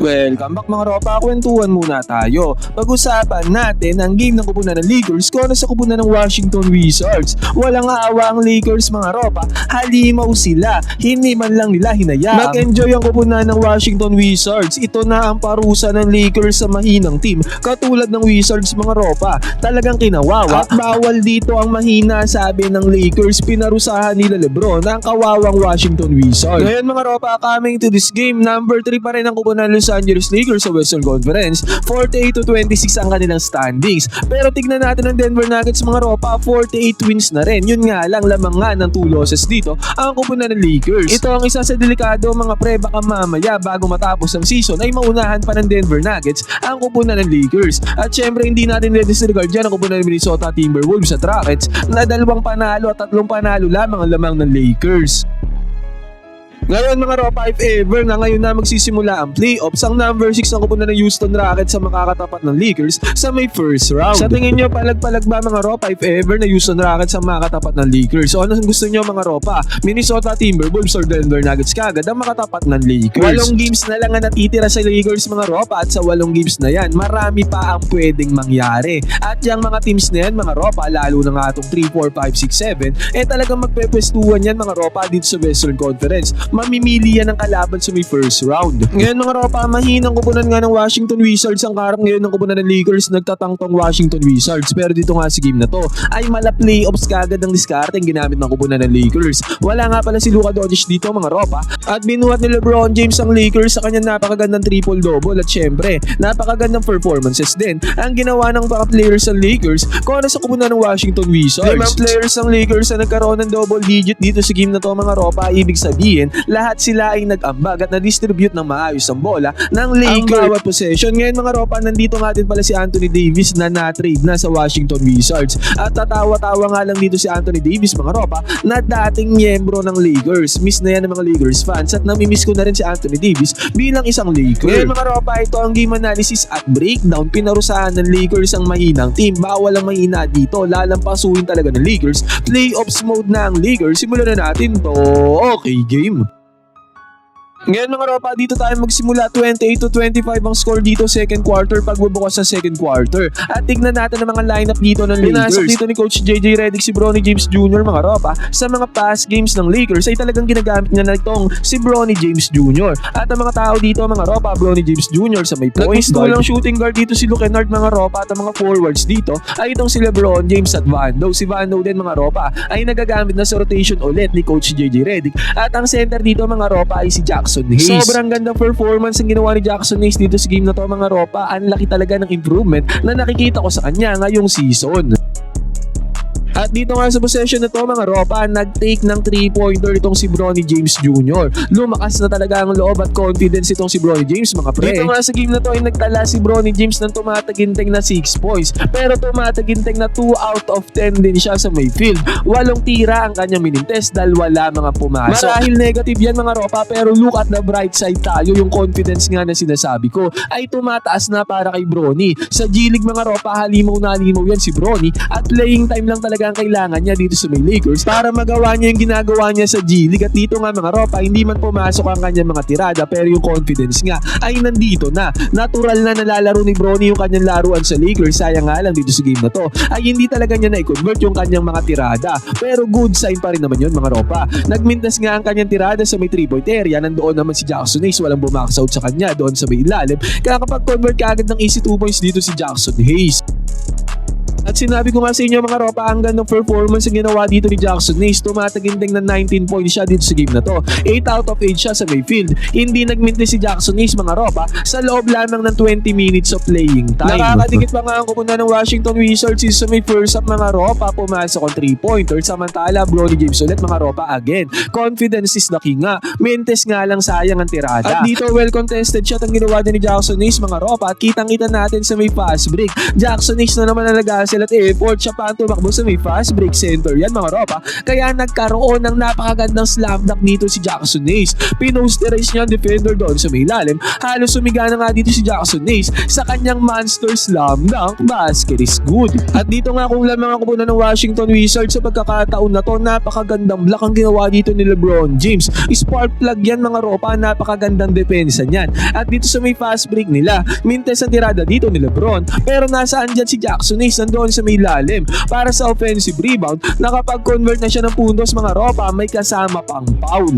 Welcome back mga ropa, kwentuhan muna tayo. Pag-usapan natin ang game ng kupunan ng Lakers kontra sa kupunan ng Washington Wizards. Walang aawa ang Lakers mga ropa, halimaw sila, hindi man lang nila hinayaan mag-enjoy ang kupunan ng Washington Wizards. Ito na ang parusa ng Lakers sa mahinang team katulad ng Wizards mga ropa. Talagang kinawawa at bawal dito ang mahina, sabi ng Lakers. Pinarusahan nila LeBron ang kawawang Washington Wizards. Ngayon mga ropa, coming to this game, number 3 pa rin ang kupunan ng Los Angeles Lakers sa Western Conference. 48-26 ang kanilang standings. Pero tignan natin ang Denver Nuggets mga ropa, 48 wins na rin. Yun nga lang, lamang nga ng 2 losses dito ang kupunan ng Lakers. Ito ang isa sa delikado mga pre, baka mamaya bago matapos ang season ay maunahan pa ng Denver Nuggets ang kupunan ng Lakers. At syempre hindi natin disregard dyan ang kupunan ng Minnesota Timberwolves at Rockets na 2 panalo at 3 panalo lamang ang lamang ng Lakers. Ngayon mga ropa, if ever na ngayon na magsisimula ang playoffs, ang number 6 ang kupunan ng Houston Rockets sa makakatapat ng Lakers sa may first round. Sa tingin nyo, palag-palag ba mga ropa if ever na Houston Rockets ang makakatapat ng Lakers? So ano gusto nyo mga ropa? Minnesota Timberwolves or Denver Nuggets kagad ang makatapat ng Lakers? 8 games na lang ang natitira sa Lakers mga ropa, at sa 8 games na yan, marami pa ang pwedeng mangyari. At yung mga teams na yan mga ropa, lalo na nga itong 3, 4, 5, 6, 7, talagang magpepwestuhan yan mga ropa dito sa Western Conference. Mamimili yan ng kalaban sa may first round. Ngayon mga ropa, mahinang kupunan nga ng Washington Wizards ang karap ngayon ng kupunan ng Lakers. Nagtatangtong Washington Wizards, pero dito nga sa game na to ay mala playoffs kagad ng diskarte ang ginamit ng kupunan ng Lakers. Wala nga pala si Luka Doncic dito mga ropa, at binuhat ni LeBron James ang Lakers sa kanyang napakagandang triple-double, at syempre napakagandang performances din ang ginawa ng mga players ng Lakers kontra sa kupunan ng Washington Wizards. 5 players ng Lakers na nagkaroon ng double digit dito sa game na to mga ropa. Ibig sabihin lahat sila ay nag-ambag at na-distribute ng maayos ang bola ng Lakers bawat possession. Ngayon mga ropa, nandito nga din pala si Anthony Davis na na-trade na sa Washington Wizards. At tatawa-tawa nga lang dito si Anthony Davis mga ropa na dating miyembro ng Lakers. Miss na yan ng mga Lakers fans, at namimiss ko na rin si Anthony Davis bilang isang Laker. Ngayon mga ropa, ito ang game analysis at breakdown. Pinarusahan ng Lakers ang mahinang team. Bawal ang mahina dito, lalampasuhin talaga ng Lakers. Playoffs mode na ang Lakers. Simulan na natin to. Okay game. Ngayon mga ropa, dito tayo magsimula. 28-25 ang score dito second quarter, pagbubukas sa second quarter. At tignan natin ang mga lineup dito ng Lakers. Pinasok dito ni Coach JJ Redick si Bronny James Jr. mga ropa. Sa mga past games ng Lakers ay talagang ginagamit niya na itong si Bronny James Jr. At ang mga tao dito mga ropa, Bronny James Jr. sa may point guard. Lang shooting guard dito si Luke Kennard mga ropa, at ang mga forwards dito ay itong si LeBron James at Vando. Si Vando din mga ropa ay nagagamit na sa rotation ulit ni Coach JJ Redick. At ang center dito mga ropa ay si Jackson Hayes. Sobrang gandang performance ang ginawa ni Jackson Hayes dito sa game na to mga ropa. Ang laki talaga ng improvement na nakikita ko sa kanya ngayong season. At dito nga sa possession na to mga ropa, nag-take ng 3-pointer itong si Bronny James Jr. Lumakas na talaga ang loob at confidence itong si Bronny James mga pre. Dito nga sa game na to ay nagtala si Bronny James ng tumataginting na 6 points. Pero tumataginting na 2 out of 10 din siya sa may field. 8 tira ang kanyang minintest dahil wala mga pumasok. Marahil negative yan mga ropa, pero look at the bright side tayo. Yung confidence nga na sinasabi ko ay tumataas na para kay Bronny. Sa G-League mga ropa, halimaw na halimaw yan si Bronny, at playing time lang talaga ang kailangan niya dito sa may Lakers para magawa niya yung ginagawa niya sa G-League. At dito nga mga ropa, hindi man pumasok ang kanyang mga tirada, pero yung confidence nga ay nandito na. Natural na nalalaro ni Bronny yung kanyang laruan sa Lakers. Sayang nga lang dito sa game na to ay hindi talaga niya na-convert yung kanyang mga tirada, pero good sign pa rin naman yun mga ropa. Nagmintas nga ang kanyang tirada sa may 3-point area. Nandoon naman si Jackson Hayes, walang bumax out sa kanya doon sa may ilalim, kaya kapag convert ka agad ng easy 2 points dito si Jackson Hayes. At sinabi ko nga sa inyo mga ropa, ang gandang performance ang ginawa dito ni Jackson Hayes. Tumataginting na 19 points siya dito sa game na to. 8 out of 8 siya sa Mayfield. Hindi nagminti si Jackson Hayes mga ropa sa loob lamang ng 20 minutes of playing time. Nakakadikit pa nga ang kupunan ng Washington Wizards sa may first up mga ropa. Pumasok ang 3-pointer. Samantala Bronny James ulit mga ropa again. Confidence is the king nga. Mintes nga lang, sayang ang tirada. At dito well contested shot ang ginawa din ni Jackson Hayes mga ropa. At kitang-kita natin sa may fast break. Jackson Hayes na naman nalagas hustle at effort, siya pa ang tumakbo sa may fast break center yan mga ropa. Kaya nagkaroon ng napakagandang slam dunk dito si Jackson Hayes. Pinosterize niya ang defender doon sa may ilalim. Halos sumiga na nga dito si Jackson Hayes sa kanyang monster slam dunk. Basket is good. At dito nga kung lamang ako muna ng Washington Wizards sa pagkakataon na to, napakagandang block ang ginawa dito ni LeBron James. Spark plug yan mga ropa, napakagandang depensa niyan. At dito sa may fast break nila, mintes ang tirada dito ni LeBron, pero nasaan dyan si Jackson Hayes, nandoon sa may lalim para sa offensive rebound. Nakapag-convert na siya ng puntos mga ropa, may kasama pang foul.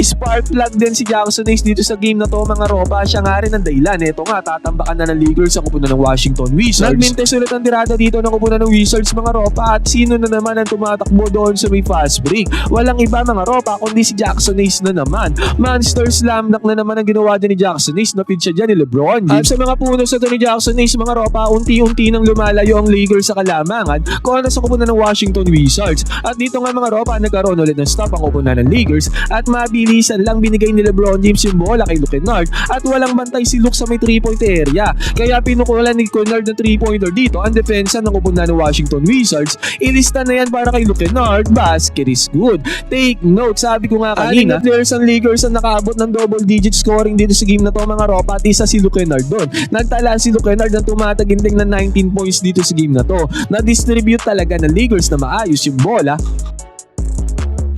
Spark plug din si Jackson Hayes dito sa game na to mga ropa. Siya nga rin ang dahilan. Ito nga, tatambakan na ng Lakers ang kupunan ng Washington Wizards. Nagmintes ulit ang tirada dito ng kupunan ng Wizards mga ropa. At sino na naman ang tumatakbo doon sa may fast break? Walang iba mga ropa kundi si Jackson Hayes na naman. Monster slam dunk na naman ang ginawa dyan ni Jackson Hayes. Napid siya dyan ni LeBron James. At sa mga punos na to ni Jackson Hayes mga ropa, unti-unti nang lumalayo ang Lakers sa kalamangan kung ano sa kupunan ng Washington Wizards. At dito nga mga ropa, nagkaroon ulit ng stop ang kupunan ng Lakers at mabilisan lang binigay ni LeBron James yung bola kay Luke Kennard at walang bantay si Luke sa may 3-point area. Kaya pinukulan ni Kennard ng 3-pointer dito ang depensa ng kupunan ng Washington Wizards. Ilista na yan para kay Luke Kennard. Basket is good. Take note, sabi ko nga kanina, players ang Lakers ang nakaabot ng double-digit scoring dito sa game na to mga ropa at isa si Luke Kennard doon. Nagtala si Luke Kennard ng tumataginting ng 19 points dito sa game na to. Na-distribute talaga ng Lakers na maayos yung bola.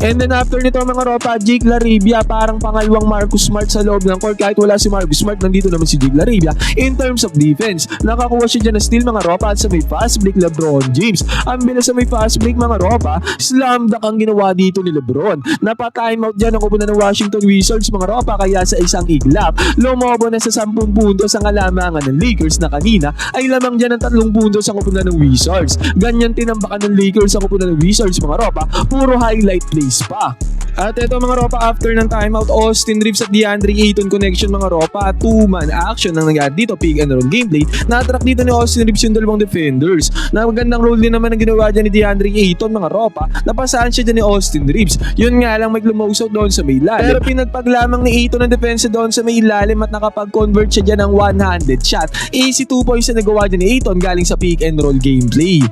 And then after nito mga ropa, Jake Laribia parang pangalawang Marcus Smart sa loob ng court. Kahit wala si Marcus Smart, nandito naman si Jake Laribia. In terms of defense, nakakuha siya dyan na steal mga ropa at sa may fast break LeBron James. Ang bilis sa may fast break mga ropa, slam dunk ang ginawa dito ni LeBron. Napa-timeout dyan ang kupunan ng Washington Wizards mga ropa, kaya sa isang iglap, lumobo na sa 10 puntos ang kalamangan ng Lakers na kanina ay lamang dyan ng 3 puntos ang kupunan ng Wizards. Ganyan tinambakan ng Lakers ang kupunan ng Wizards mga ropa, puro highlight plays pa. At ito mga ropa, after ng timeout, Austin Reeves at DeAndre Ayton connection mga ropa, 2-man action ang nangyari dito, pick and roll gameplay. Na-attract dito ni Austin Reeves yung dalawang defenders. Na magandang role din naman ang ginawa dyan ni DeAndre Ayton mga ropa, napasaan siya dyan ni Austin Reeves. Yun nga lang, may lumouse out doon sa may ilalim. Pero pinagpaglamang ni Ayton ang depensa doon sa may ilalim at nakapag-convert siya dyan ng one-handed shot. Easy 2 points na nagawa dyan ni Ayton galing sa pick and roll gameplay.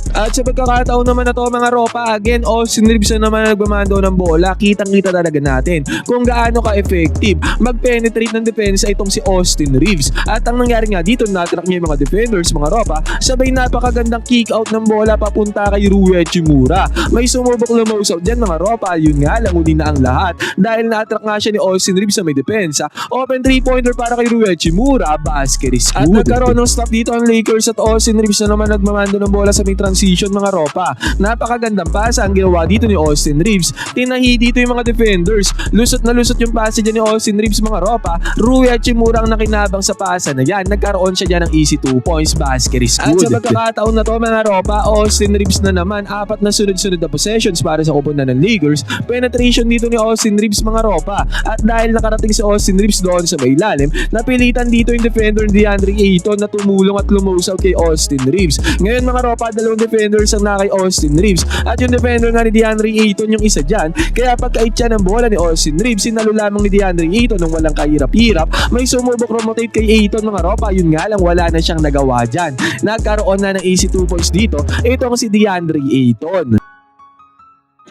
At sa pagkakataon naman na to mga ropa, again, Austin Reeves na naman nagmamando ng bola. Kitang-kita talaga natin kung gaano ka-effective mag-penetrate ng depensa itong si Austin Reeves. At ang nangyari nga dito, natrack niya yung mga defenders mga ropa, sabay napakagandang kick out ng bola papunta kay Rui Hachimura. May sumubok lumouse out dyan mga ropa, yun nga lang, uli na ang lahat dahil na-attrack nga siya ni Austin Reeves sa may depensa. Open 3-pointer para kay Rui Hachimura. Basket is good. At nagkaroon ng stop dito ang Lakers at Austin Reeves na naman nagmamando ng bola sa may transition mga ropa. Napakagandang pasa ang ginawa dito ni Austin Reeves. Tinahi dito yung mga defenders. Lusot na lusot yung pasa dyan ni Austin Reeves mga ropa. Rui Hachimura ang nakinabang sa pasa na yan. Nagkaroon siya dyan ng easy 2 points. Basket is good. At sa pagkakataon na to mga ropa, Austin Reeves na naman, 4 na sunod-sunod na possessions para sa kupunan ng Lakers. Penetration dito ni Austin Reeves mga ropa. At dahil nakarating si Austin Reeves doon sa may ilalim, napilitan dito yung defender ni DeAndre Ayton na tumulong at lumose out kay Austin Reeves. Ngayon mga ropa, dalawang defenders ang na kay Austin Reeves at yung defender nga ni DeAndre Ayton yung isa dyan. Kaya pagkait siya ng bola ni Austin Reeves, sinalo lamang ni DeAndre Ayton nung walang kahirap-hirap. May sumubok rotate kay Ayton mga ropa, yun nga lang wala na siyang nagawa dyan. Nagkaroon na ng easy 2 points dito. Ito ang si DeAndre Ayton.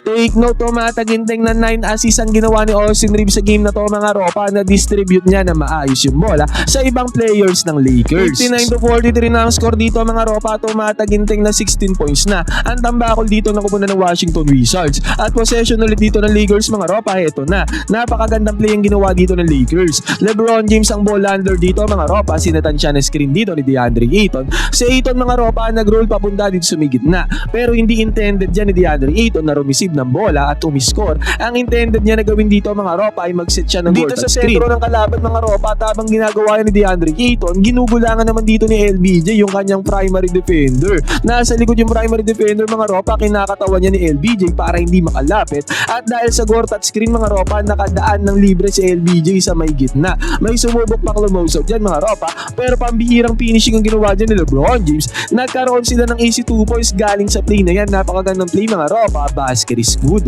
Take note, tumataginting na 9 assists ang ginawa ni Austin Reeves sa game na to mga ropa, na distribute niya na maayos yung bola sa ibang players ng Lakers. 59-43 na ang score dito mga ropa, tumataginting na 16 points na ang tambakol dito ng kupunan ng Washington Wizards. At possession ulit dito ng Lakers mga ropa, eto na. Napakagandang play ang ginawa dito ng Lakers. LeBron James ang ball handler dito mga ropa, sinatan siya ng screen dito ni DeAndre Ayton. Si Ayton mga ropa nag-roll papunta dito sa may gitna, pero hindi intended dyan ni DeAndre Ayton na rumisib ng bola at umiscore. Ang intended niya na gawin dito mga ropa ay mag-set siya ng dito sa sentro ng kalaban mga ropa, at habang ginagawa ni DeAndre Ayton, ginugulangan naman dito ni LBJ yung kanyang primary defender. Nasa likod yung primary defender mga ropa, kinakatawan niya ni LBJ para hindi makalapit, at dahil sa Gortat screen mga ropa, nakadaan ng libre si LBJ sa may gitna. May sumubok pang lumouse out dyan mga ropa, pero pambihirang finishing ang ginawa dyan ni LeBron James. Nagkaroon sila ng easy 2 points galing sa play na yan. Napakagandang play mga ropa. Basket is good.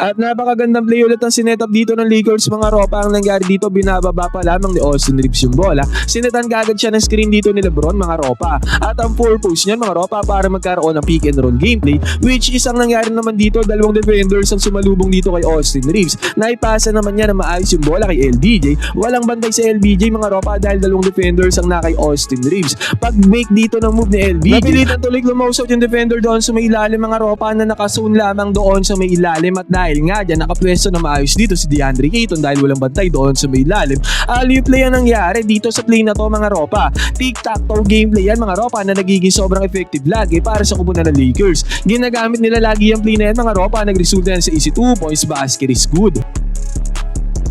At napakagandang play ulit ang sinetup dito ng Lakers mga ropa. Ang nangyari dito, binababa pa lamang ni Austin Reeves yung bola. Sinetan kagad siya ng screen dito ni Lebron mga ropa. At ang purpose niyan mga ropa para magkaroon ng pick and roll gameplay, which is ang nangyari naman dito, dalawang defenders ang sumalubong dito kay Austin Reeves. Naipasa naman niya na maayos yung bola kay LBJ. Walang bantay sa LBJ mga ropa dahil dalawang defenders ang na kay Austin Reeves. Pag make dito ng move ni LBJ, napilitan tuloy lumausot yung defender doon sa may ilalim mga ropa na nakasune lamang doon sa may ilalim. At dahil nga dyan nakapwesto na maayos dito si DeAndre Ayton dahil walang bantay doon sa may ilalim. Alley play ang nangyari dito sa play na to mga ropa. Tic-tac-toe gameplay yan mga ropa na nagiging sobrang effective lagi para sa kupunan ng Lakers. Ginagamit nila lagi yung play na yan mga ropa, nagresulta yan sa easy 2 points, basket is good.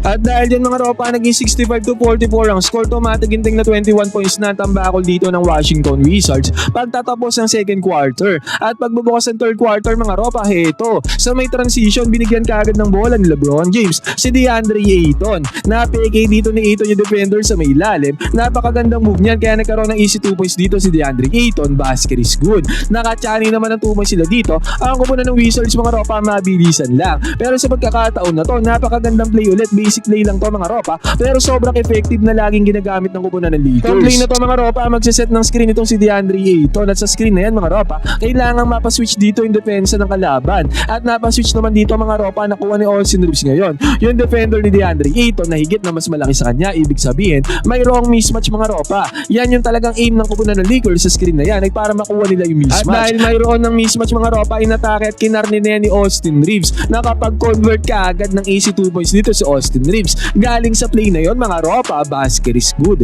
At dahil dyan mga ropa, naging 65-44 ang score. Tumataginting na 21 points na tambakol dito ng Washington Wizards pagtatapos ng second quarter. At pagbubukas ng third quarter mga ropa, heto. Sa may transition, binigyan kaagad ng bola ni LeBron James si DeAndre Ayton. Na-PK dito ni Ayton yung defender sa may ilalim. Napakagandang move niyan kaya nagkaroon ng easy 2 points dito si DeAndre Ayton. Basket is good. Nakachani naman ng 2 points sila dito. Ang kupunan ng Wizards mga ropa, mabilisan lang. Pero sa pagkakataon na to, napakagandang play ulit. Basic play lang to mga ropa, pero sobrang effective na laging ginagamit ng kupunan ng Lakers. Sa play na to mga ropa, magsiset ng screen itong si DeAndre Ayton at sa screen na yan mga ropa, kailangang mapaswitch dito yung depensa ng kalaban. At napaswitch naman dito mga ropa, nakuha ni Austin Reeves ngayon. Yung defender ni DeAndre Ayton na higit na mas malaki sa kanya, ibig sabihin, may wrong mismatch mga ropa. Yan yung talagang aim ng kupunan ng Lakers sa screen na yan ay para makuha nila yung mismatch. At dahil mayroon ng mismatch mga ropa, inatake at kinarni na yan ni Austin Reeves. Nakapag-convert ka agad ng easy 2 points dito si Austin Reeves. Galing sa play na yon mga ropa, basket is good.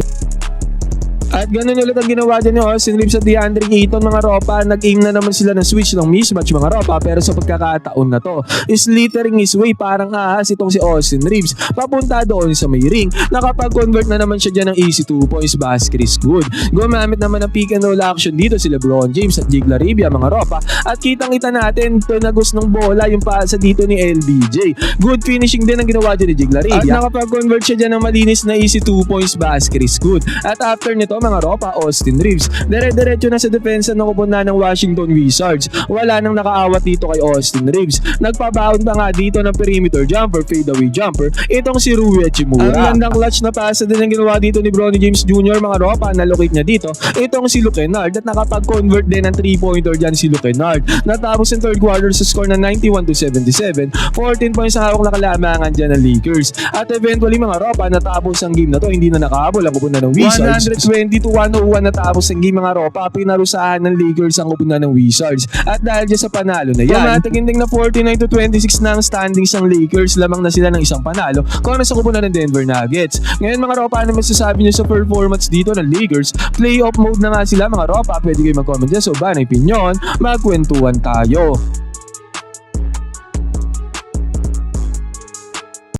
At ganun ulit ang ginawa dyan ni Austin Reeves at DeAndre Ayton mga ropa. Nag-aim na naman sila ng switch ng mismatch mga ropa, pero sa pagkakataon na to is littering his way, parang ahas itong si Austin Reeves papunta doon sa may ring. Nakapag-convert na naman siya dyan ng easy 2 points, basket is good. Gumamit naman ng pick and roll action dito si LeBron James at Jake Laribia mga ropa. At kitang-kita natin tinagos ng bola yung pasa dito ni LBJ. Good finishing din ang ginawa dyan ni Jake Laribia. At nakapag-convert siya dyan ng malinis na easy 2 points, basket is good. At after nito mga ropa, Austin Reeves dire-diretso na sa depensa ng kupunan ng Washington Wizards. Wala nang nakaawat dito kay Austin Reeves. Nagpabaon pa nga dito ng perimeter jumper, fadeaway jumper, itong si Rui Hachimura. Ang gandang clutch na pasa din ang ginawa dito ni Bronny James Jr. mga ropa, nalocate niya dito itong si Luke Kennard at nakapag-convert din ng 3-pointer dyan si Luke Kennard. Natapos yung third quarter sa score na 91-77, 14 points ang hawak na kalamangan dyan ng Lakers. At eventually mga ropa, natapos ang game na to, hindi na nakahabol ang kupunan ng Wizards. 120-101 natapos ang game mga ropa, pinarusahan ng Lakers ang kupunan ng Wizards. At dahil dyan sa panalo na yan, tumataginting na 49-26 na ang standings ng Lakers, lamang na sila ng isang panalo kung sa kupunan ng Denver Nuggets. Ngayon mga ropa, ano masasabi nyo sa performance dito ng Lakers? Playoff mode na nga sila mga ropa, pwede kayo mag-comment dyan. So ba na opinion, magkwentuhan tayo.